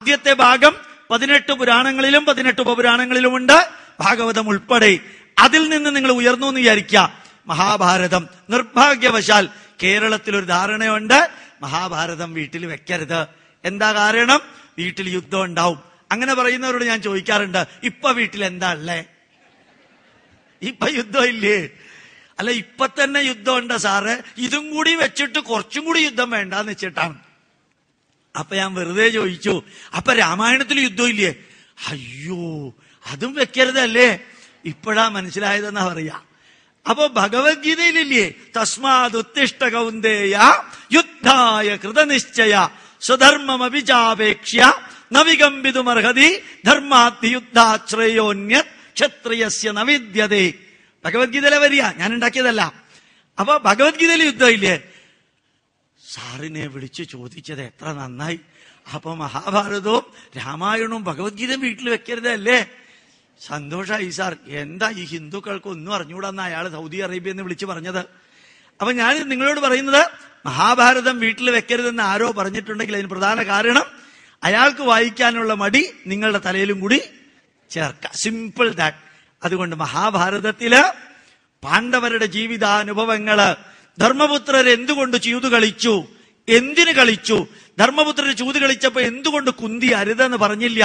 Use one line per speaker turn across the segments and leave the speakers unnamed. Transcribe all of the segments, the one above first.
ആദ്യത്തെ ഭാഗം 18 പുരാണങ്ങളിലും 18 ഉപപുരാണങ്ങളിലുമുണ്ട്, ഭാഗവതം ഉൾപ്പെടെ. അതിൽ നിന്ന് നിങ്ങൾ ഉയർന്നു എന്ന് വിചാരിക്കുക. മഹാഭാരതം നിർഭാഗ്യവശാൽ കേരളത്തിലൊരു ധാരണയുണ്ട്, മഹാഭാരതം വീട്ടിൽ വെക്കരുത്. എന്താ കാരണം? വീട്ടിൽ യുദ്ധം ഉണ്ടാവും. അങ്ങനെ പറയുന്നവരോട് ഞാൻ ചോദിക്കാറുണ്ട്, ഇപ്പൊ വീട്ടിൽ എന്താ ഉള്ളേ? ഇപ്പൊ യുദ്ധം ഇല്ലേ? അല്ല, ഇപ്പൊ തന്നെ യുദ്ധം ഉണ്ട് സാറ്, ഇതും കൂടി വെച്ചിട്ട് കുറച്ചും കൂടി യുദ്ധം വേണ്ടാന്ന് വെച്ചിട്ടാണ്. അപ്പൊ ഞാൻ വെറുതെ ചോദിച്ചു, അപ്പൊ രാമായണത്തിൽ യുദ്ധം ഇല്ലേ? അയ്യോ, അതും വെക്കരുതല്ലേ? ഇപ്പോഴാ മനസ്സിലായതെന്നാ പറയാ. അപ്പൊ ഭഗവത്ഗീതയിലില്ലേ, തസ്മാത് ഉത്തിഷ്ഠ കൗന്ദേയ യുദ്ധായ കൃതനിശ്ചയ സ്വധർമ്മമഭിചാപേക്ഷ്യ നവികമ്പിതുമർഹതി ധർമാധി യുദ്ധാശ്രയോന്യത് ക്ഷത്രിയസ്യ നവിദ്യതേ. ഭഗവത്ഗീതയിലെ വരിക, ഞാൻ ഉണ്ടാക്കിയതല്ല. അപ്പൊ ഭഗവത്ഗീതയിൽ യുദ്ധമില്ലേ? സാറിനെ വിളിച്ച് ചോദിച്ചത് എത്ര നന്നായി. അപ്പൊ മഹാഭാരതവും രാമായണവും ഭഗവത്ഗീതയും വീട്ടിൽ വെക്കരുതല്ലേ? സന്തോഷായി സാർ. എന്താ ഈ ഹിന്ദുക്കൾക്ക് ഒന്നും അറിഞ്ഞുകൂടാന്ന് അയാൾ സൗദി അറേബ്യ എന്ന് വിളിച്ച് പറഞ്ഞത്. അപ്പൊ ഞാൻ നിങ്ങളോട് പറയുന്നത്, മഹാഭാരതം വീട്ടിൽ വെക്കരുതെന്ന് ആരോ പറഞ്ഞിട്ടുണ്ടെങ്കിൽ അതിന് പ്രധാന കാരണം അയാൾക്ക് വായിക്കാനുള്ള മടി നിങ്ങളുടെ തലയിലും കൂടി ചേർക്കാം. Simple that. അതുകൊണ്ട് മഹാഭാരതത്തില് പാണ്ഡവരുടെ ജീവിതാനുഭവങ്ങള്, ധർമ്മപുത്രർ എന്തുകൊണ്ട് ചൂത് കളിച്ചു, എന്തിന് കളിച്ചു, ധർമ്മപുത്രർ ചൂത് കളിച്ചപ്പോ എന്തുകൊണ്ട് കുന്തി അരുതെന്ന് പറഞ്ഞില്ല,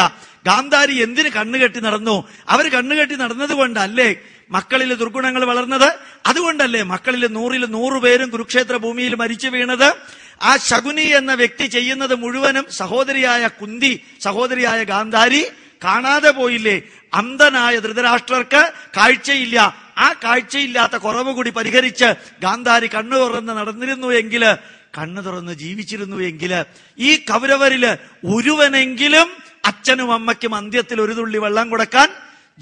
ഗാന്ധാരി എന്തിന് കണ്ണുകെട്ടി നടന്നു, അവർ കണ്ണുകെട്ടി നടന്നത് കൊണ്ടല്ലേ മക്കളിൽ ദുർഗുണങ്ങൾ വളർന്നത്, അതുകൊണ്ടല്ലേ മക്കളിൽ 100 പേരും കുരുക്ഷേത്ര ഭൂമിയിൽ മരിച്ചു വീണത്. ആ ശകുനി എന്ന വ്യക്തി ചെയ്യുന്നത് മുഴുവനും സഹോദരിയായ കുന്തി, സഹോദരിയായ ഗാന്ധാരി കാണാതെ പോയില്ലേ? അന്ധനായ ധൃതരാഷ്ട്രർക്ക് കാഴ്ചയില്ല. ആ കാഴ്ചയില്ലാത്ത കുറവ് കൂടി പരിഹരിച്ച് ഗാന്ധാരി കണ്ണു തുറന്ന് നടന്നിരുന്നുവെങ്കില്, കണ്ണു തുറന്ന് ജീവിച്ചിരുന്നുവെങ്കില്, ഈ കൗരവരില് ഒരുവനെങ്കിലും അച്ഛനും അമ്മയ്ക്കും അന്ത്യത്തിൽ ഒരു തുള്ളി വെള്ളം കൊടുക്കാൻ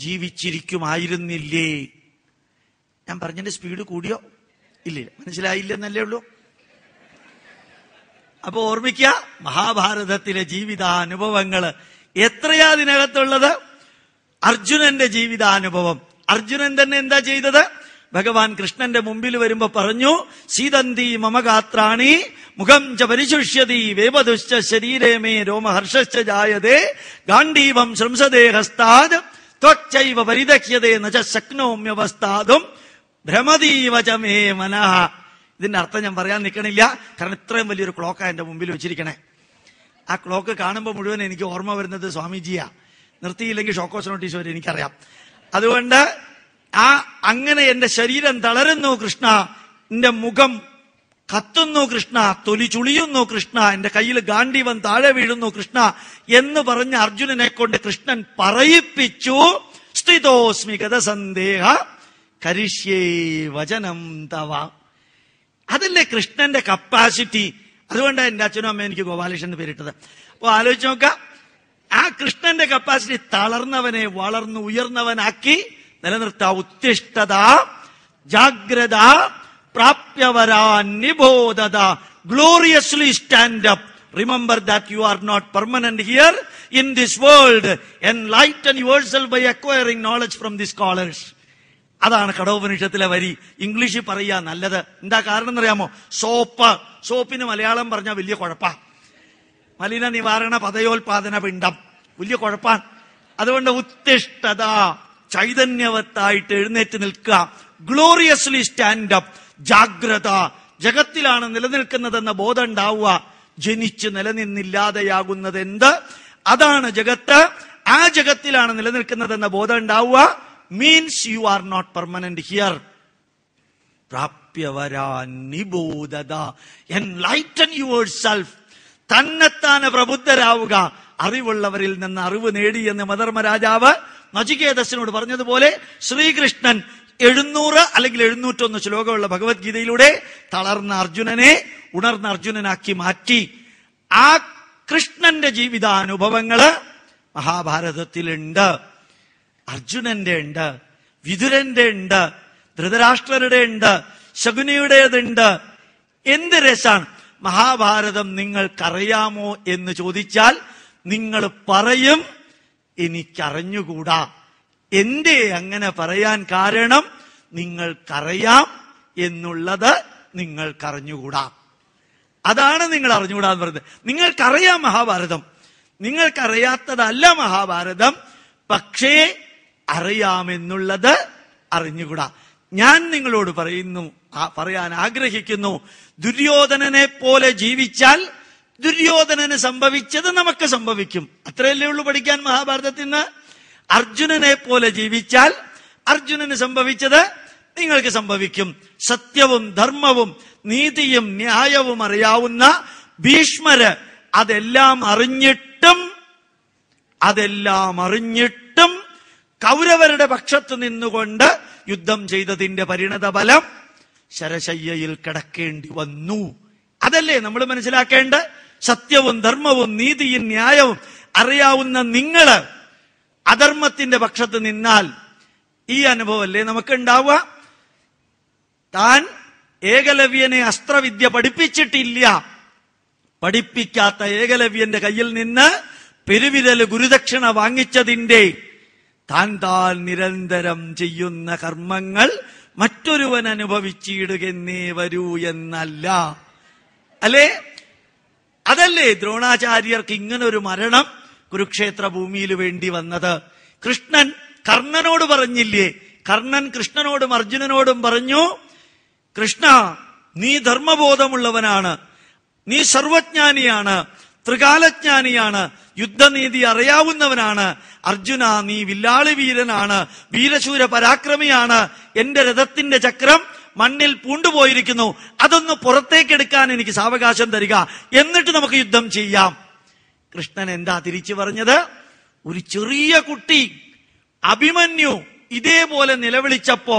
ജീവിച്ചിരിക്കുമായിരുന്നില്ലേ? ഞാൻ പറഞ്ഞതിന്റെ സ്പീഡ് കൂടിയോ? ഇല്ല, മനസ്സിലായില്ലെന്നല്ലേ ഉള്ളൂ. അപ്പൊ ഓർമ്മിക്കുക, മഹാഭാരതത്തിലെ ജീവിതാനുഭവങ്ങള് എത്രയാ അതിനകത്തുള്ളത്? അർജുനന്റെ ജീവിതാനുഭവം. അർജുനൻ തന്നെ എന്താ ചെയ്തത്? ഭഗവാൻ കൃഷ്ണന്റെ മുമ്പിൽ വരുമ്പോ പറഞ്ഞു, സീതന്തി മമ ഗാത്രാണി മുഖം ച പരിശുഷ്യതി വേപതുശ്ച ശരീരേ മേ രോമഹർഷശ്ച ജായതേ ഗാണ്ഡീവം ശംസദേ ഹസ്താദ് ത്വച്ചൈവ പരിദക്ഷ്യതേ നച ശക്നോമ്യവസ്ഥാതും ഭ്രമതീവ ച മേ മനഃ. ഇതിന്റെ അർത്ഥം ഞാൻ പറയാൻ നിൽക്കണില്ല, കാരണം ഇത്രയും വലിയൊരു ക്ലോക്കാ എന്റെ മുമ്പിൽ വെച്ചിരിക്കണേ. ആ ക്ലോക്ക് കാണുമ്പോൾ മുഴുവൻ എനിക്ക് ഓർമ്മ വരുന്നത് സ്വാമിജിയാ. നിർത്തിയില്ലെങ്കിൽ ഷോക്കോസ് നോട്ടീസ് വരെ എനിക്കറിയാം. അതുകൊണ്ട് അങ്ങനെ എന്റെ ശരീരം തളരുന്നു കൃഷ്ണ, എന്റെ മുഖം കത്തുന്നു കൃഷ്ണ, തൊലി ചുളിയുന്നു കൃഷ്ണ, എന്റെ കയ്യിൽ ഗാണ്ഡീവം താഴെ വീഴുന്നു കൃഷ്ണ എന്ന് പറഞ്ഞ അർജുനനെ കൊണ്ട് കൃഷ്ണൻ പറയിപ്പിച്ചു. സ്ഥിതോസ്മി ഗതസന്ദേഹ കരിഷ്യേ വചനം തവ. അതല്ലേ കൃഷ്ണന്റെ കപ്പാസിറ്റി. അതുകൊണ്ടാണ് എന്റെ അച്ഛനും അമ്മയും എനിക്ക് ഗോപാലകൃഷ്ണൻ പേരിട്ടത്. അപ്പൊ ആലോചിച്ച് നോക്കാം, ആ കൃഷ്ണന്റെ കപ്പാസിറ്റി തളർന്നവനെ വളർന്നു ഉയർന്നവനാക്കി നിലനിർത്താ. ഉത്തിഷ്ഠത ജാഗ്രത പ്രാപ്യവരാ നിബോധത. Gloriously stand up. Remember that you are not permanent here in this world. Enlighten yourself by acquiring knowledge from the scholars. അതാണ് കഠോപനിഷത്തിലെ വരി. ഇംഗ്ലീഷിൽ പറയാ നല്ലത്. എന്താ കാരണം എന്നറിയാമോ? സോപ്പിന് മലയാളം പറഞ്ഞാൽ വലിയ കുഴപ്പാ. മലിന നിവാരണ പദയോൽപാദന പിണ്ഡം, വലിയ കുഴപ്പാണ്. അതുകൊണ്ട് ഉത്തിഷ്ഠത, ചൈതന്യവത്തായിട്ട് എഴുന്നേറ്റ് നിൽക്കുക. Gloriously stand up. ജാഗ്രത, ജഗത്തിലാണ് നിലനിൽക്കുന്നതെന്ന ബോധം ഉണ്ടാവുക. ജനിച്ച് നിലനിന്നില്ലാതെയാകുന്നത് എന്ത്? അതാണ് ജഗത്ത്. ആ ജഗത്തിലാണ് നിലനിൽക്കുന്നതെന്ന ബോധം ഉണ്ടാവുക. Means you are not permanent here. പ്രാപ്യവരാ നിബോധത. Enlighten yourself. തന്നെത്താനെ പ്രബുദ്ധരാവുക. അറിവുള്ളവരിൽ നിന്ന് അറിവ് നേടി എന്ന് മധർമ്മരാജാവ് നചികേതസിനോട് പറഞ്ഞതുപോലെ ശ്രീകൃഷ്ണൻ 700 അല്ലെങ്കിൽ 701 ശ്ലോകമുള്ള ഭഗവത്ഗീതയിലൂടെ തളർന്ന അർജുനനെ ഉണർന്ന അർജുനനാക്കി മാറ്റി. ആ കൃഷ്ണന്റെ ജീവിതാനുഭവങ്ങള് മഹാഭാരതത്തിലുണ്ട്. അർജുനന്റെ ഉണ്ട്, വിതുരന്റെ ഉണ്ട്, ധൃതരാഷ്ട്രരുടെ ഉണ്ട്, ശകുനിയുടേതുണ്ട്. എന്ത് രസാണ്! മഹാഭാരതം നിങ്ങൾക്കറിയാമോ എന്ന് ചോദിച്ചാൽ നിങ്ങൾ പറയും, എനിക്കറിഞ്ഞുകൂടാ. എന്തേ അങ്ങനെ പറയാൻ കാരണം? നിങ്ങൾക്കറിയാം എന്നുള്ളത് നിങ്ങൾക്കറിഞ്ഞുകൂടാ. അതാണ് നിങ്ങൾ അറിഞ്ഞുകൂടാന്ന് പറയുന്നത്. നിങ്ങൾക്കറിയാം മഹാഭാരതം, നിങ്ങൾക്കറിയാത്തതല്ല മഹാഭാരതം, പക്ഷേ അറിയാമെന്നുള്ളത് അറിഞ്ഞുകൂടാ. ഞാൻ നിങ്ങളോട് പറയാൻ ആഗ്രഹിക്കുന്നു, ദുര്യോധനനെ പോലെ ജീവിച്ചാൽ ദുര്യോധനന് സംഭവിച്ചത് നമുക്ക് സംഭവിക്കും. അത്രയല്ലേ ഉള്ളൂ പഠിക്കാൻ മഹാഭാരതത്തിൽ നിന്ന്. അർജുനനെ പോലെ ജീവിച്ചാൽ അർജുനന് സംഭവിച്ചത് നിങ്ങൾക്ക് സംഭവിക്കും. സത്യവും ധർമ്മവും നീതിയും ന്യായവും അറിയാവുന്ന ഭീഷ്മര് അതെല്ലാം അറിഞ്ഞിട്ടും കൗരവരുടെ പക്ഷത്ത് നിന്നുകൊണ്ട് യുദ്ധം ചെയ്തതിന്റെ പരിണതഫലം ശരശയ്യയിൽ കിടക്കേണ്ടി വന്നു. അതല്ലേ നമ്മൾ മനസ്സിലാക്കേണ്ട. സത്യവും ധർമ്മവും നീതിയും ന്യായവും അറിയാവുന്ന നിങ്ങള് അധർമ്മത്തിന്റെ പക്ഷത്ത് നിന്നാൽ ഈ അനുഭവമല്ലേ നമുക്ക് ഉണ്ടാവുക. താൻ ഏകലവ്യനെ അസ്ത്രവിദ്യ പഠിപ്പിച്ചിട്ടില്ല. പഠിപ്പിക്കാത്ത ഏകലവ്യന്റെ കയ്യിൽ നിന്ന് പെരുവിരല് ഗുരുദക്ഷിണ വാങ്ങിച്ചതിന്റെ താൻ നിരന്തരം ചെയ്യുന്ന കർമ്മങ്ങൾ മറ്റൊരുവൻ അനുഭവിച്ചിടുകെന്നേ വരൂ എന്നല്ല. അല്ലേ? അതല്ലേ ദ്രോണാചാര്യർക്ക് ഇങ്ങനൊരു മരണം കുരുക്ഷേത്ര ഭൂമിയിൽ വേണ്ടി വന്നത്. കൃഷ്ണൻ കർണനോട് പറഞ്ഞില്ലേ? കർണൻ കൃഷ്ണനോടും അർജുനനോടും പറഞ്ഞു, കൃഷ്ണ, നീ ധർമ്മബോധമുള്ളവനാണ്, നീ സർവജ്ഞാനിയാണ്, ത്രികാലജ്ഞാനിയാണ്, യുദ്ധനീതി അറിയാവുന്നവനാണ്. അർജുന, നീ വില്ലാളി വീരനാണ്, വീരശൂര പരാക്രമിയാണ്. എന്റെ രഥത്തിന്റെ ചക്രം മണ്ണിൽ പൂണ്ടുപോയിരിക്കുന്നു, അതൊന്ന് പുറത്തേക്കെടുക്കാൻ എനിക്ക് സാവകാശം തരിക, എന്നിട്ട് നമുക്ക് യുദ്ധം ചെയ്യാം. കൃഷ്ണൻ എന്താ തിരിച്ചു പറഞ്ഞത്? ഒരു ചെറിയ കുട്ടി അഭിമന്യു ഇതേപോലെ നിലവിളിച്ചപ്പോ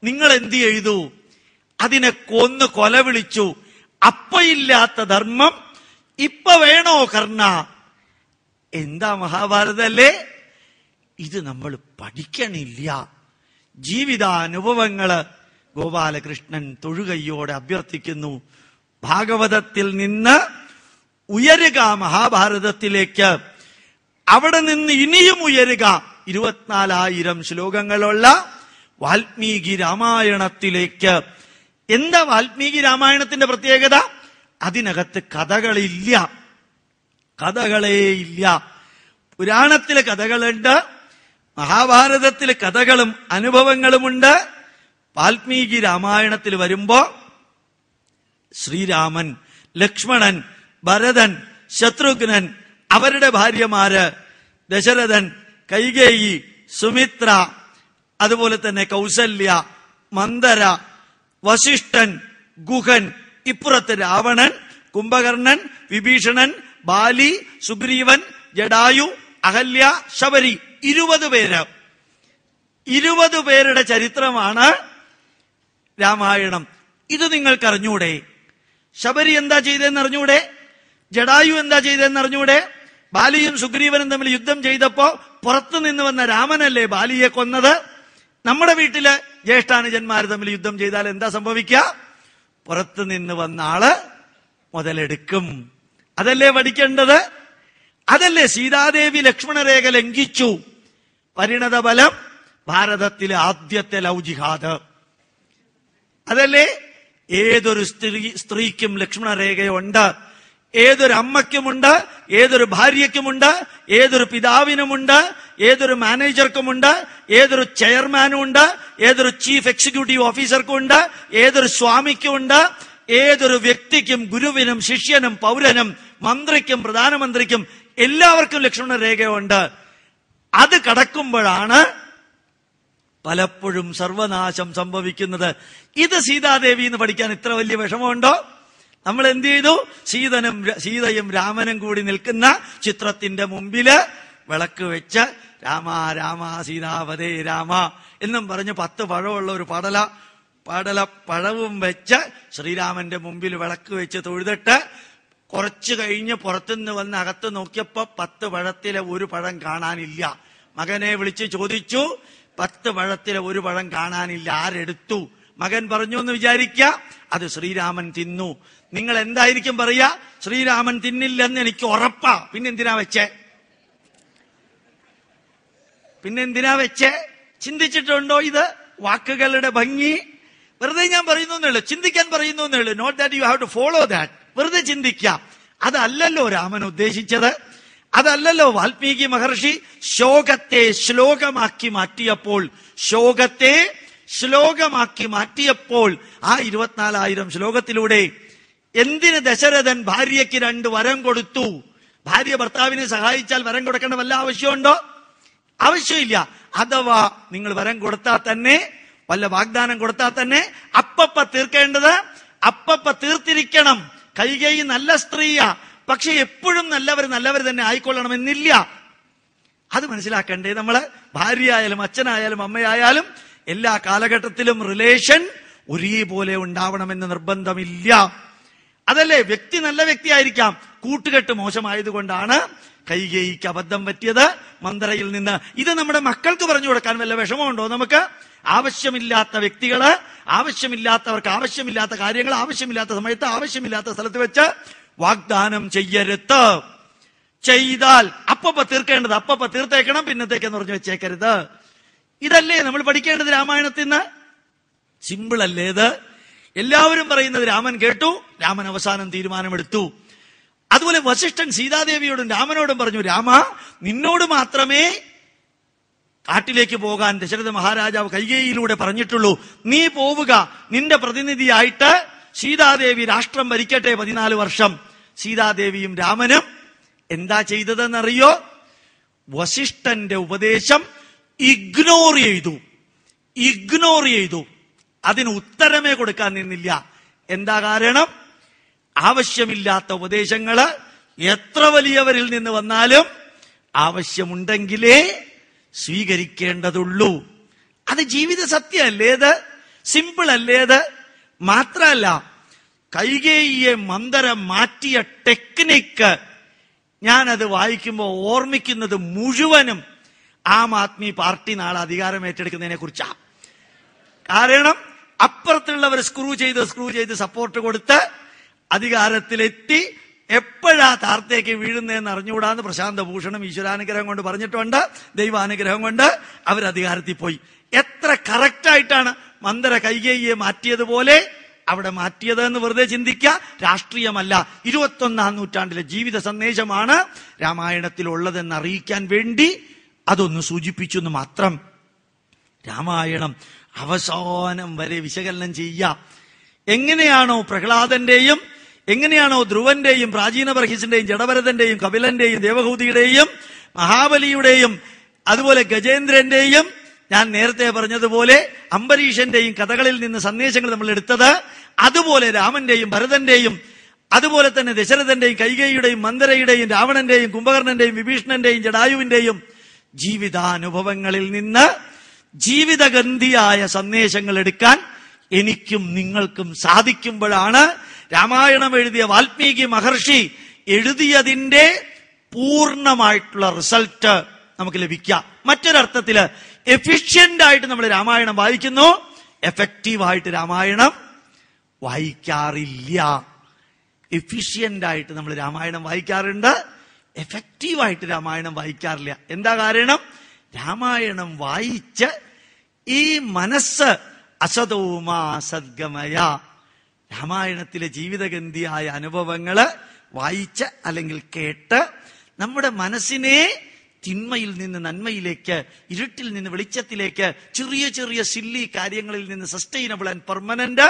നിങ്ങൾ എന്ത് ചെയ്തു? അതിനെ കൊല വിളിച്ചു. അപ്പയില്ലാത്ത ധർമ്മം ഇപ്പ വേണോ കർണ? എന്താ മഹാഭാരതല്ലേ? ഇത് നമ്മൾ പഠിക്കണില്ല. ജീവിതാനുഭവങ്ങള് ഗോപാലകൃഷ്ണൻ തൊഴുകയ്യോടെ അഭ്യർത്ഥിക്കുന്നു. ഭാഗവതത്തിൽ നിന്ന് ഉയരുക മഹാഭാരതത്തിലേക്ക്, അവിടെ നിന്ന് ഇനിയും ഉയരുക 24,000 ശ്ലോകങ്ങളുള്ള വാൽമീകി രാമായണത്തിലേക്ക്. എന്താ വാൽമീകി രാമായണത്തിന്റെ പ്രത്യേകത? അതിനകത്ത് കഥകളേയില്ല. പുരാണത്തിലെ കഥകളുണ്ട്, മഹാഭാരതത്തിലെ കഥകളും അനുഭവങ്ങളുമുണ്ട്. വാൽമീകി രാമായണത്തിൽ വരുമ്പോ ശ്രീരാമൻ, ലക്ഷ്മണൻ, ഭരതൻ, ശത്രുഘ്നൻ, അവരുടെ ഭാര്യമാര്, ദശരഥൻ, കൈകേയി, സുമിത്ര, അതുപോലെ തന്നെ കൗസല്യ, മന്ദര, വസിഷ്ഠൻ, ഗുഹൻ, ഇപ്പുറത്ത് രാവണൻ, കുംഭകർണൻ, വിഭീഷണൻ, ബാലി, സുഗ്രീവൻ, ജടായു, അഹല്യ, ശബരി, 20 പേര്. 20 പേരുടെ ചരിത്രമാണ് രാമായണം. ഇത് നിങ്ങൾക്കറിഞ്ഞൂടെ? ശബരി എന്താ ചെയ്തതെന്ന് അറിഞ്ഞൂടെ? ജടായു എന്താ ചെയ്തതെന്ന് അറിഞ്ഞൂടെ? ബാലിയും സുഗ്രീവനും തമ്മിൽ യുദ്ധം ചെയ്തപ്പോ പുറത്തു നിന്ന് വന്ന രാമനല്ലേ ബാലിയെ കൊന്നത്? നമ്മുടെ വീട്ടില് ജ്യേഷ്ഠാനുജന്മാർ തമ്മിൽ യുദ്ധം ചെയ്താൽ എന്താ സംഭവിക്കുക? പുറത്തു നിന്ന് വന്ന ആള് മുതലെടുക്കും. അതല്ലേ പഠിക്കേണ്ടത്? അതല്ലേ സീതാദേവി ലക്ഷ്മണരേഖ ലംഘിച്ചു. പരിണതഫലം ഭാരതത്തിലെ ആദ്യത്തെ ലവ് ജിഹാദ്. അതല്ലേ? ഏതൊരു സ്ത്രീക്കും ലക്ഷ്മണരേഖയുണ്ട്, ഏതൊരു അമ്മയ്ക്കുമുണ്ട്, ഏതൊരു ഭാര്യയ്ക്കുമുണ്ട്, ഏതൊരു പിതാവിനുമുണ്ട്, ഏതൊരു മാനേജർക്കുമുണ്ട്, ഏതൊരു ചെയർമാനുമുണ്ട്, ഏതൊരു ചീഫ് എക്സിക്യൂട്ടീവ് ഓഫീസർക്കുമുണ്ട്, ഏതൊരു സ്വാമിക്കുമുണ്ട്, ഏതൊരു വ്യക്തിക്കും, ഗുരുവിനും ശിഷ്യനും പൗരനും മന്ത്രിക്കും പ്രധാനമന്ത്രിക്കും എല്ലാവർക്കും ലക്ഷ്മണരേഖയുണ്ട്. അത് കടക്കുമ്പോഴാണ് പലപ്പോഴും സർവനാശം സംഭവിക്കുന്നത്. ഇത് സീതാദേവി എന്ന് പഠിക്കാൻ ഇത്ര വലിയ വിഷമമുണ്ടോ? നമ്മൾ എന്ത് ചെയ്തു? സീതയും രാമനും കൂടി നിൽക്കുന്ന ചിത്രത്തിന്റെ മുമ്പില് വിളക്ക് വെച്ച് രാമ രാമ സീതാവതേ രാമ എന്നും പറഞ്ഞ് 10 പഴമുള്ള ഒരു പഴവും വെച്ച് ശ്രീരാമന്റെ മുമ്പിൽ വിളക്ക് വെച്ച് തൊഴുതിട്ട് കുറച്ചു കഴിഞ്ഞ് പുറത്തുനിന്ന് വന്ന് അകത്ത് നോക്കിയപ്പോ 10 പഴത്തിലെ ഒരു പഴം കാണാനില്ല. മകനെ വിളിച്ച് ചോദിച്ചു, 10 പഴത്തിലെ ഒരു പഴം കാണാനില്ല, ആരെടുത്തു? മകൻ പറഞ്ഞു എന്ന് വിചാരിക്കുക, അത് ശ്രീരാമൻ തിന്നു. നിങ്ങൾ എന്തായിരിക്കും പറയാ? ശ്രീരാമൻ തിന്നില്ലെന്ന് എനിക്ക് ഉറപ്പാ. പിന്നെന്തിനാ വെച്ചേ? ചിന്തിച്ചിട്ടുണ്ടോ ഇത്? വാക്കുകളുടെ ഭംഗി വെറുതെ ഞാൻ പറയുന്നു എന്നുള്ളൂ, ചിന്തിക്കാൻ പറയുന്നു എന്നുള്ളൂ. Note that you have to follow that. വെറുതെ ചിന്തിക്കാം. അതല്ലല്ലോ രാമൻ ഉദ്ദേശിച്ചത്. അതല്ലല്ലോ വാൽമീകി മഹർഷി ശോകത്തെ ശ്ലോകമാക്കി മാറ്റിയപ്പോൾ, ശോകത്തെ ശ്ലോകമാക്കി മാറ്റിയപ്പോൾ ആ 24,000 ശ്ലോകത്തിലൂടെ എന്തിന് ദശരഥൻ ഭാര്യയ്ക്ക് 2 വരം കൊടുത്തു? ഭാര്യ ഭർത്താവിനെ സഹായിച്ചാൽ വരം കൊടുക്കേണ്ട വല്ല ആവശ്യമുണ്ടോ? ആവശ്യമില്ല. അഥവാ നിങ്ങൾ വരം കൊടുത്താൽ തന്നെ, വല്ല വാഗ്ദാനം കൊടുത്താൽ തന്നെ അപ്പപ്പ തീർക്കേണ്ടത് അപ്പപ്പ തീർത്തിരിക്കണം. കൈകേയി നല്ല സ്ത്രീയാ, പക്ഷെ എപ്പോഴും നല്ലവർ തന്നെ ആയിക്കൊള്ളണമെന്നില്ല. അത് മനസ്സിലാക്കണ്ടേ നമ്മള്? ഭാര്യയായാലും അച്ഛനായാലും അമ്മയായാലും എല്ലാ കാലഘട്ടത്തിലും റിലേഷൻ ഒരേപോലെ ഉണ്ടാവണമെന്ന് നിർബന്ധമില്ല. അതല്ലേ, വ്യക്തി നല്ല വ്യക്തിയായിരിക്കാം, കൂട്ടുകെട്ട് മോശമായതുകൊണ്ടാണ് കൈകേയിക്ക് അബദ്ധം പറ്റിയത് മന്ദരയിൽ നിന്ന്. ഇത് നമ്മുടെ മക്കൾക്ക് പറഞ്ഞു കൊടുക്കാൻ വല്ല വിഷമമുണ്ടോ നമുക്ക്? ആവശ്യമില്ലാത്ത വ്യക്തികള്, ആവശ്യമില്ലാത്തവർക്ക് ആവശ്യമില്ലാത്ത കാര്യങ്ങൾ ആവശ്യമില്ലാത്ത സമയത്ത് ആവശ്യമില്ലാത്ത സ്ഥലത്ത് വെച്ച് വാഗ്ദാനം ചെയ്യരുത്. ചെയ്താൽ അപ്പപ്പ തീർക്കേണ്ടത് അപ്പപ്പ തീർത്തേക്കണം, പിന്നത്തേക്കെന്ന് പറഞ്ഞു വെച്ചേക്കരുത്. ഇതല്ലേ നമ്മൾ പഠിക്കേണ്ടത് രാമായണത്തിൽ നിന്ന്? സിമ്പിൾ അല്ലേ ഇത്? എല്ലാവരും പറയുന്നത് രാമൻ കേട്ടു, രാമൻ അവസാനം തീരുമാനമെടുത്തു. അതുപോലെ വസിഷ്ഠൻ സീതാദേവിയോടും രാമനോടും പറഞ്ഞു, രാമ, നിന്നോട് മാത്രമേ കാട്ടിലേക്ക് പോകാൻ ദശരഥ മഹാരാജാവ് കൈകേയിലൂടെ പറഞ്ഞിട്ടുള്ളൂ. നീ പോവുക, നിന്റെ പ്രതിനിധിയായിട്ട് സീതാദേവി രാഷ്ട്രം ഭരിക്കട്ടെ 14 വർഷം. സീതാദേവിയും രാമനും എന്താ ചെയ്തതെന്നറിയോ? വസിഷ്ഠന്റെ ഉപദേശം ഇഗ്നോർ ചെയ്തു. അതിന് ഉത്തരമേ കൊടുക്കാൻ നിന്നില്ല. എന്താ കാരണം? ആവശ്യമില്ലാത്ത ഉപദേശങ്ങള് എത്ര വലിയവരിൽ നിന്ന് വന്നാലും ആവശ്യമുണ്ടെങ്കിലേ സ്വീകരിക്കേണ്ടതുള്ളൂ. അത് ജീവിത സത്യമല്ലേ? ഇത് സിമ്പിൾ അല്ലേ? ഇത് മാത്രല്ല, കൈകേയിയെ മന്ദരം മാറ്റിയ ടെക്നിക്ക് ഞാനത് വായിക്കുമ്പോൾ ഓർമ്മിക്കുന്നത് മുഴുവനും ആം ആദ്മി പാർട്ടി നാളെ അധികാരം ഏറ്റെടുക്കുന്നതിനെ കുറിച്ചാ. കാരണം അപ്പുറത്തുള്ളവർ സ്ക്രൂ ചെയ്ത് സപ്പോർട്ട് കൊടുത്ത് അധികാരത്തിലെത്തി എപ്പോഴാ താർത്തേക്ക് വീഴുന്നതെന്ന് അറിഞ്ഞുകൂടാന്ന് പ്രശാന്ത ഭൂഷണം ഈശ്വരാനുഗ്രഹം കൊണ്ട് പറഞ്ഞിട്ടുണ്ട്. ദൈവാനുഗ്രഹം കൊണ്ട് അവരധികാരത്തിൽ പോയി. എത്ര കറക്റ്റായിട്ടാണ് മന്ദര കൈകേയിയെ മാറ്റിയതുപോലെ അവിടെ മാറ്റിയതെന്ന് വെറുതെ ചിന്തിക്കുക. രാഷ്ട്രീയമല്ല, 21ാം നൂറ്റാണ്ടിലെ ജീവിത സന്ദേശമാണ് രാമായണത്തിലുള്ളതെന്ന് അറിയിക്കാൻ വേണ്ടി അതൊന്ന് സൂചിപ്പിച്ചു എന്ന് മാത്രം. രാമായണം അവസാനം വരെ വിശകലനം ചെയ്യുക. എങ്ങനെയാണോ പ്രഹ്ലാദന്റെയും, എങ്ങനെയാണോ ധ്രുവന്റെയും, പ്രാചീന ബർഹിസിന്റെയും, ജഡഭരതന്റെയും, കപിലന്റെയും, ദേവഹൂതിയുടെയും, മഹാബലിയുടെയും, അതുപോലെ ഗജേന്ദ്രന്റെയും, ഞാൻ നേരത്തെ പറഞ്ഞതുപോലെ അംബരീഷന്റെയും കഥകളിൽ നിന്ന് സന്ദേശങ്ങൾ നമ്മൾ എടുത്തത്, അതുപോലെ രാമന്റെയും ഭരതന്റെയും, അതുപോലെ തന്നെ ദശരഥന്റെയും, കൈകേയിയുടെയും, മന്ദരയുടെയും, രാവണന്റെയും, കുംഭകർണന്റെയും, വിഭീഷണന്റെയും, ജടായുവിന്റെയും ജീവിതാനുഭവങ്ങളിൽ നിന്ന് ജീവിതഗന്ധിയായ സന്ദേശങ്ങൾ എടുക്കാൻ എനിക്കും നിങ്ങൾക്കും സാധിക്കുമ്പോഴാണ് രാമായണം എഴുതിയ വാൽമീകി മഹർഷി എഴുതിയതിന്റെ പൂർണ്ണമായിട്ടുള്ള റിസൾട്ട് നമുക്ക് ലഭിക്കുക. മറ്റൊരർത്ഥത്തില് എഫിഷ്യന്റ് ആയിട്ട് നമ്മൾ രാമായണം വായിക്കുന്നു, എഫക്റ്റീവായിട്ട് രാമായണം വായിക്കാറില്ല. എഫിഷ്യന്റ് ആയിട്ട് നമ്മൾ രാമായണം വായിക്കാറുണ്ട്, എഫക്റ്റീവായിട്ട് രാമായണം വായിക്കാറില്ല. എന്താ കാരണം? രാമായണം വായിച്ച് ഈ മനസ്സ് അസതോമാ സദ്ഗമയ, രാമായണത്തിലെ ജീവിതഗന്ധിയായ അനുഭവങ്ങള് വായിച്ച് അല്ലെങ്കിൽ കേട്ട് നമ്മുടെ മനസ്സിനെ തിന്മയിൽ നിന്ന് നന്മയിലേക്ക്, ഇരുട്ടിൽ നിന്ന് വെളിച്ചത്തിലേക്ക്, ചെറിയ ചെറിയ സില്ലി കാര്യങ്ങളിൽ നിന്ന് സസ്റ്റൈനബിൾ ആൻഡ് പെർമനന്റ്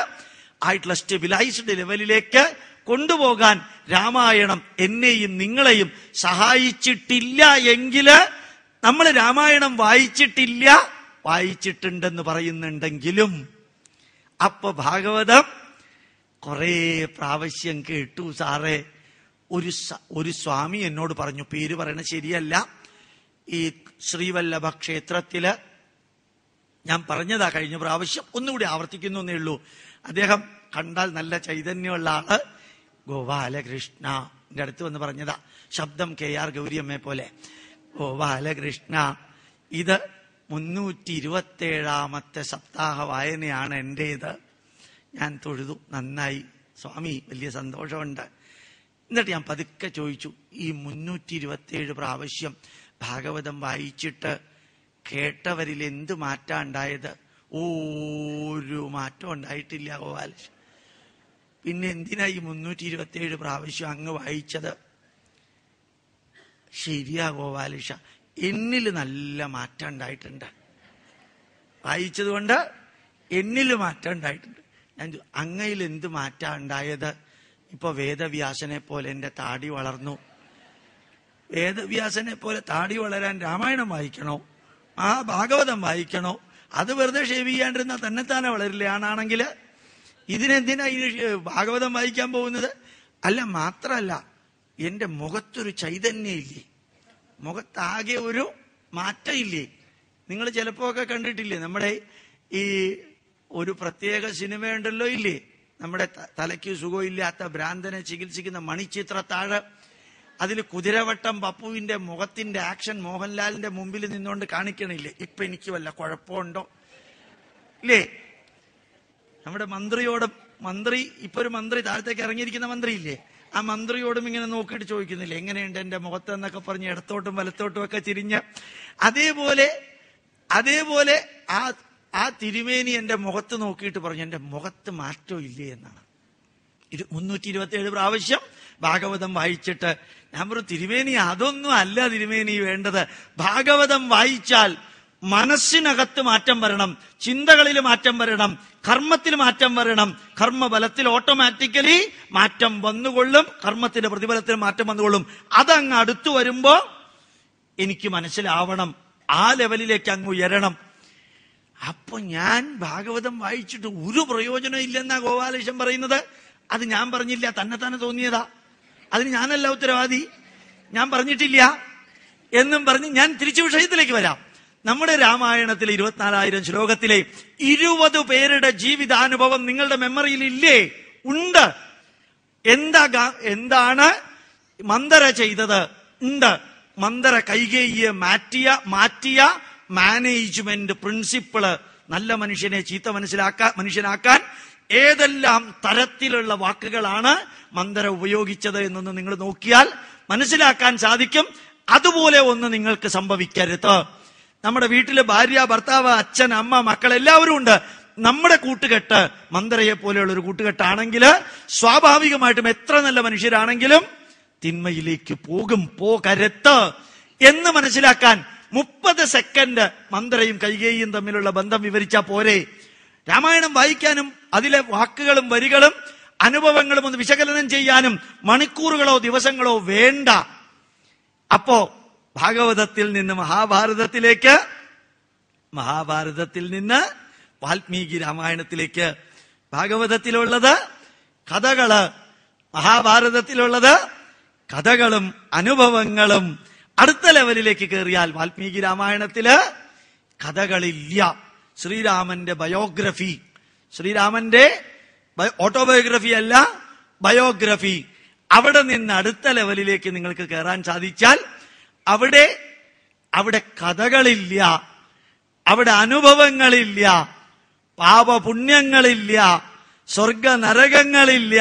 ആയിട്ടുള്ള സ്റ്റെബിലൈസ്ഡ് ലെവലിലേക്ക് കൊണ്ടുപോകാൻ രാമായണം എന്നെയും നിങ്ങളെയും സഹായിച്ചിട്ടില്ല എങ്കില് നമ്മൾ രാമായണം വായിച്ചിട്ടുണ്ടെന്ന് പറയുന്നുണ്ടെങ്കിലും, അപ്പൊ ഭാഗവതം കുറെ പ്രാവശ്യം കേട്ടു സാറേ. ഒരു സ്വാമി എന്നോട് പറഞ്ഞു, പേര് പറയണ ശരിയല്ല, ഈ ശ്രീവല്ലഭ ക്ഷേത്രത്തില്, ഞാൻ പറഞ്ഞതാ കഴിഞ്ഞ പ്രാവശ്യം, ഒന്നുകൂടി ആവർത്തിക്കുന്നു എന്നേ ഉള്ളൂ. അദ്ദേഹം കണ്ടാൽ നല്ല ചൈതന്യമുള്ള ആള്, ഗോപാലകൃഷ്ണ എന്റെ അടുത്ത് വന്ന് പറഞ്ഞതാ, ശബ്ദം KR ഗൗരിയമ്മയെ പോലെ. ഗോപാലകൃഷ്ണ, ഇത് 327ാമത്തെ സപ്താഹ വായനയാണ് എന്റേത്. ഞാൻ തൊഴുതു, നന്നായി സ്വാമി, വലിയ സന്തോഷമുണ്ട്. എന്നിട്ട് ഞാൻ പതുക്കെ ചോദിച്ചു, ഈ 327 പ്രാവശ്യം ഭാഗവതം വായിച്ചിട്ട് കേട്ടവരിൽ എന്ത് മാറ്റം ഉണ്ടായത്? ഒരു മാറ്റം ഉണ്ടായിട്ടില്ല ഗോപാലകൃഷ്ണൻ. പിന്നെ എന്തിനാ ഈ 327 പ്രാവശ്യം അങ്ങ് വായിച്ചത്? ശരിയാ ഗോപാലിഷ, എന്നിൽ നല്ല മാറ്റം ഉണ്ടായിട്ടുണ്ട്. വായിച്ചതുകൊണ്ട് എന്നിൽ മാറ്റം ഉണ്ടായിട്ടുണ്ട്. ഞാൻ അങ്ങയിൽ എന്ത് മാറ്റാ ഉണ്ടായത്? ഇപ്പൊ വേദവ്യാസനെ പോലെ എന്റെ താടി വളർന്നു. വേദവ്യാസനെ പോലെ താടി വളരാൻ രാമായണം വായിക്കണോ, ആ ഭാഗവതം വായിക്കണോ? അത് വെറുതെ ഷേവ് ചെയ്യാണ്ടിരുന്ന തന്നെത്താനെ വളരില്ല. ആണെങ്കിൽ ഇതിനെന്തിനാ ഭാഗവതം വായിക്കാൻ പോകുന്നത്? അല്ല, മാത്രല്ല എന്റെ മുഖത്തൊരു ചൈതന്യം ഇല്ലേ, മുഖത്താകെ ഒരു മാറ്റം ഇല്ലേ? നിങ്ങൾ ചിലപ്പോ ഒക്കെ കണ്ടിട്ടില്ലേ, നമ്മുടെ ഈ ഒരു പ്രത്യേക സിനിമയുണ്ടല്ലോ ഇല്ലേ, നമ്മുടെ തലയ്ക്ക് സുഖമില്ലാത്ത ഭ്രാന്തനെ ചികിത്സിക്കുന്ന മണിച്ചിത്രത്താഴ്. അതിൽ കുതിരവട്ടം പപ്പുവിന്റെ മുഖത്തിന്റെ ആക്ഷൻ മോഹൻലാലിന്റെ മുമ്പിൽ നിന്നുകൊണ്ട് കാണിക്കണില്ലേ, ഇപ്പൊ എനിക്ക് വല്ല കുഴപ്പമുണ്ടോ ഇല്ലേ? നമ്മുടെ മന്ത്രി ഇപ്പൊ ഒരു മന്ത്രി താഴത്തേക്ക് ഇറങ്ങിയിരിക്കുന്ന മന്ത്രി ഇല്ലേ, ആ മന്ത്രിയോടും ഇങ്ങനെ നോക്കിയിട്ട് ചോദിക്കുന്നില്ലേ, എങ്ങനെയുണ്ട് എന്റെ മുഖത്ത് എന്നൊക്കെ പറഞ്ഞ് ഇടത്തോട്ടും വലത്തോട്ടും ഒക്കെ തിരിഞ്ഞ്. അതേപോലെ ആ തിരുമേനി എന്റെ മുഖത്ത് നോക്കിയിട്ട് പറഞ്ഞു, എന്റെ മുഖത്ത് മാറ്റം ഇല്ലേ എന്നാണ്. 327 പ്രാവശ്യം ഭാഗവതം വായിച്ചിട്ട് ഞാൻ പറഞ്ഞു, തിരുമേനി അതൊന്നും അല്ല തിരുമേനി വേണ്ടത്. ഭാഗവതം വായിച്ചാൽ മനസ്സിനകത്ത് മാറ്റം വരണം, ചിന്തകളിൽ മാറ്റം വരണം, കർമ്മത്തിൽ മാറ്റം വരണം. കർമ്മബലത്തിൽ ഓട്ടോമാറ്റിക്കലി മാറ്റം വന്നുകൊള്ളും, കർമ്മത്തിന്റെ പ്രതിഫലത്തിൽ മാറ്റം വന്നുകൊള്ളും. അതങ്ങ് അടുത്തു വരുമ്പോ എനിക്ക് മനസ്സിലാവണം, ആ ലെവലിലേക്ക് അങ്ങ് ഉയരണം. അപ്പൊ ഞാൻ ഭാഗവതം വായിച്ചിട്ട് ഒരു പ്രയോജനം ഇല്ലെന്നാ ഗോപാലകൃഷ്ണൻ പറയുന്നത്. അത് ഞാൻ പറഞ്ഞില്ല, തന്നെ തോന്നിയതാ, അതിന് ഞാനല്ല ഉത്തരവാദി, ഞാൻ പറഞ്ഞിട്ടില്ല എന്നും പറഞ്ഞ് ഞാൻ തിരിച്ചു വിഷയത്തിലേക്ക് വരാം. നമ്മുടെ രാമായണത്തിലെ 24,000 ശ്ലോകത്തിലെ 20 പേരുടെ ജീവിതാനുഭവം നിങ്ങളുടെ മെമ്മറിയിൽ ഇല്ലേ? ഉണ്ട്. എന്താണ് മന്ദര ചെയ്തത്? ഉണ്ട്. മന്ദര കൈകേയിയെ മാറ്റിയ മാനേജ്മെന്റ് പ്രിൻസിപ്പിള്, നല്ല മനുഷ്യനെ ചീത്ത മനുഷ്യനാക്കാൻ ഏതെല്ലാം തരത്തിലുള്ള വാക്കുകളാണ് മന്ദര ഉപയോഗിച്ചത് എന്നൊന്ന് നിങ്ങൾ നോക്കിയാൽ മനസ്സിലാക്കാൻ സാധിക്കും. അതുപോലെ ഒന്ന് നിങ്ങൾക്ക് സംഭവിക്കരുത്. നമ്മുടെ വീട്ടില് ഭാര്യ, ഭർത്താവ്, അച്ഛൻ, അമ്മ, മക്കൾ എല്ലാവരും ഉണ്ട്. നമ്മുടെ കൂട്ടുകെട്ട് മന്ദരയെ പോലെയുള്ള ഒരു കൂട്ടുകെട്ടാണെങ്കിൽ സ്വാഭാവികമായിട്ടും എത്ര നല്ല മനുഷ്യരാണെങ്കിലും തിന്മയിലേക്ക് പോകരുത് എന്ന് മനസ്സിലാക്കാൻ 30 സെക്കൻഡ് മന്ദരയും കൈകേയിയും തമ്മിലുള്ള ബന്ധം വിവരിച്ചാൽ പോരെ? രാമായണം വായിക്കാനും അതിലെ വാക്കുകളും വരികളും അനുഭവങ്ങളും ഒന്ന് വിശകലനം ചെയ്യാനും മണിക്കൂറുകളോ ദിവസങ്ങളോ വേണ്ട. അപ്പോ ഭാഗവതത്തിൽ നിന്ന് മഹാഭാരതത്തിലേക്ക്, മഹാഭാരതത്തിൽ നിന്ന് വാൽമീകി രാമായണത്തിലേക്ക്. ഭാഗവതത്തിലുള്ളത് കഥകള്, മഹാഭാരതത്തിലുള്ളത് കഥകളും അനുഭവങ്ങളും. അടുത്ത ലെവലിലേക്ക് കയറിയാൽ വാൽമീകി രാമായണത്തില് കഥകളില്ല. ശ്രീരാമന്റെ ബയോഗ്രഫി, ശ്രീരാമന്റെ ഓട്ടോബയോഗ്രഫി അല്ല, ബയോഗ്രഫി. അവിടെ നിന്ന് അടുത്ത ലെവലിലേക്ക് നിങ്ങൾക്ക് കയറാൻ സാധിച്ചാൽ അവിടെ കഥകളില്ല, അവിടെ അനുഭവങ്ങളില്ല, പാപപുണ്യങ്ങളില്ല, സ്വർഗ നരകങ്ങളില്ല,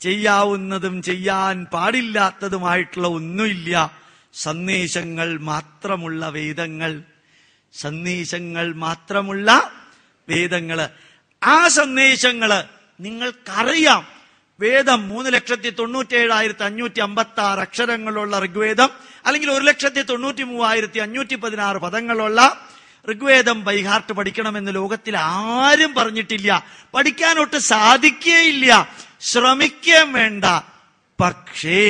ചെയ്യാവുന്നതും ചെയ്യാൻ പാടില്ലാത്തതുമായിട്ടുള്ള ഒന്നുമില്ല. സന്ദേശങ്ങൾ മാത്രമുള്ള വേദങ്ങൾ, സന്ദേശങ്ങൾ മാത്രമുള്ള വേദങ്ങള്. ആ സന്ദേശങ്ങള് നിങ്ങൾക്കറിയാം. വേദം 3,97,556 അക്ഷരങ്ങളുള്ള ഋഗ്വേദം, അല്ലെങ്കിൽ 1,93,516 പദങ്ങളുള്ള ഋഗ്വേദം ബൈഹാർട്ട് പഠിക്കണമെന്ന് ലോകത്തിൽ ആരും പറഞ്ഞിട്ടില്ല. പഠിക്കാനൊട്ട് സാധിക്കുകയില്ല, ശ്രമിക്കുകയും വേണ്ട. പക്ഷേ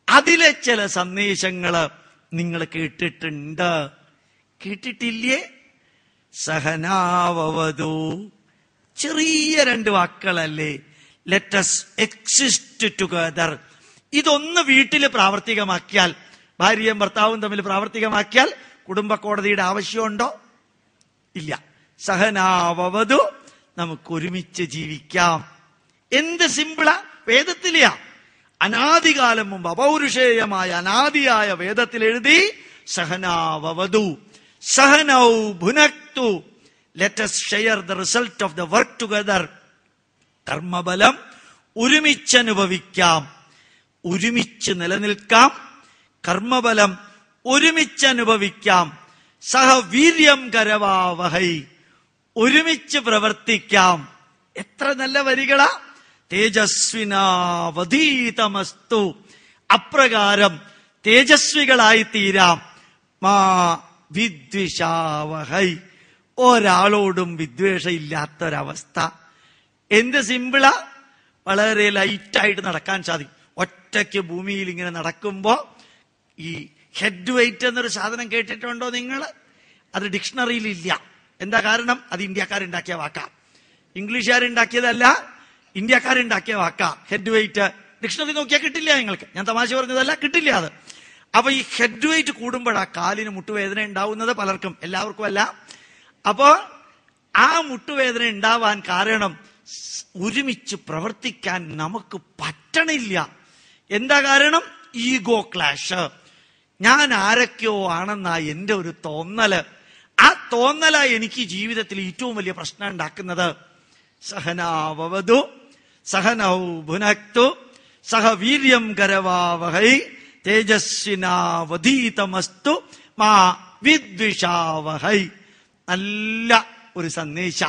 അതിലെ ചില സന്ദേശങ്ങള് നിങ്ങൾ കേട്ടിട്ടില്ലേ? സഹനാവവതു, ചെറിയ 2 വാക്കുകളല്ലേ? Let us exist together. ഇതൊന്ന് വീട്ടിൽ പ്രാവർത്തികമാക്കിയാൽ, ഭാര്യയും ഭർത്താവും തമ്മിൽ പ്രാവർത്തികമാക്കിയാൽ കുടുംബ കോടതിയുടെ ആവശ്യമുണ്ടോ? ഇല്ല. സഹനാവവതു, നമുക്ക് ഒരുമിച്ച് ജീവിക്കാം. എന്ത് സിമ്പിളാ! വേദത്തിലെയാ. അനാദികാലം മുമ്പ് അപൗരുഷേയമായ അനാദിയായ വേദത്തിൽ എഴുതി സഹനാവവതു, സഹനൗ ഭുനക്തു, let us share the result of the work together. കർമ്മബലം ഒരുമിച്ച് അനുഭവിക്കാം, ഒരുമിച്ച് നിലനിൽക്കാം. കർമ്മബലം ഒരുമിച്ച് അനുഭവിക്കാം. സഹവീര്യം കരവാവഹൈ, ഒരുമിച്ച് പ്രവർത്തിക്കാം. എത്ര നല്ല വരികളാ! തേജസ്വിനാവധീതമസ്തു. അപ്രകാരം തേജസ്വികളായി തീരാം. മാ വിദ്വിഷാവഹൈ, ഒരാളോടും വിദ്വേഷം ഇല്ലാത്തൊരവസ്ഥ. എന്ത് സിമ്പിളാ, വളരെ ലൈറ്റായിട്ട് നടക്കാൻ സാധിക്കും. ഒറ്റയ്ക്ക് ഭൂമിയിൽ ഇങ്ങനെ നടക്കുമ്പോ ഈ ഹെഡ് വെയിറ്റ് എന്നൊരു സാധനം കേട്ടിട്ടുണ്ടോ നിങ്ങൾ? അത് ഡിക്ഷണറിയിൽ ഇല്ല. എന്താ കാരണം? അത് ഇന്ത്യക്കാരുണ്ടാക്കിയ വാക്കാ, ഇംഗ്ലീഷുകാരുണ്ടാക്കിയതല്ല, ഇന്ത്യക്കാരുണ്ടാക്കിയ വാക്കാ. ഹെഡ് വെയിറ്റ് ഡിക്ഷണറി നോക്കിയാൽ കിട്ടില്ല നിങ്ങൾക്ക്. ഞാൻ തമാശ പറഞ്ഞതല്ല, കിട്ടില്ല അത്. അപ്പൊ ഈ ഹെഡ് വെയിറ്റ് കൂടുമ്പോഴാ കാലിന് മുട്ടുവേദന ഉണ്ടാവുന്നത്, പലർക്കും, എല്ലാവർക്കും അല്ല. അപ്പോ ആ മുട്ടുവേദന ഉണ്ടാവാൻ കാരണം ഒരുമിച്ച് പ്രവർത്തിക്കാൻ നമുക്ക് പറ്റണില്ല. എന്താ കാരണം? Ego clash. ഞാൻ ആരൊക്കെയോ ആണെന്നാ എന്റെ ഒരു തോന്നല്. ആ തോന്നലാ എനിക്ക് ജീവിതത്തിൽ ഏറ്റവും വലിയ പ്രശ്നം ഉണ്ടാക്കുന്നത്. സഹനാവവതു സഹനൗ ഭുനക്തു സഹ വീര്യം കരവാവഹൈ തേജസ്വിനാവധീതമസ്തു മാ വിദ്വിഷാവഹൈ. നല്ല ഒരു സന്ദേശ.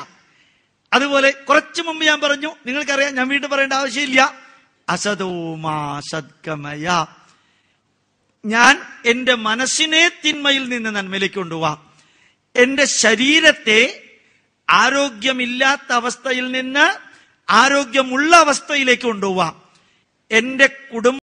അതുപോലെ കുറച്ചു മുമ്പ് ഞാൻ പറഞ്ഞു, നിങ്ങൾക്കറിയാം, ഞാൻ വീണ്ടും പറയേണ്ട ആവശ്യമില്ല. അസതോ മാ സദ്ഗമയ. ഞാൻ എന്റെ മനസ്സിനെ തിന്മയിൽ നിന്ന് നന്മയിലേക്ക് കൊണ്ടുപോവാം. എന്റെ ശരീരത്തെ ആരോഗ്യമില്ലാത്ത അവസ്ഥയിൽ നിന്ന് ആരോഗ്യമുള്ള അവസ്ഥയിലേക്ക് കൊണ്ടുപോവാം. എന്റെ കുടുംബം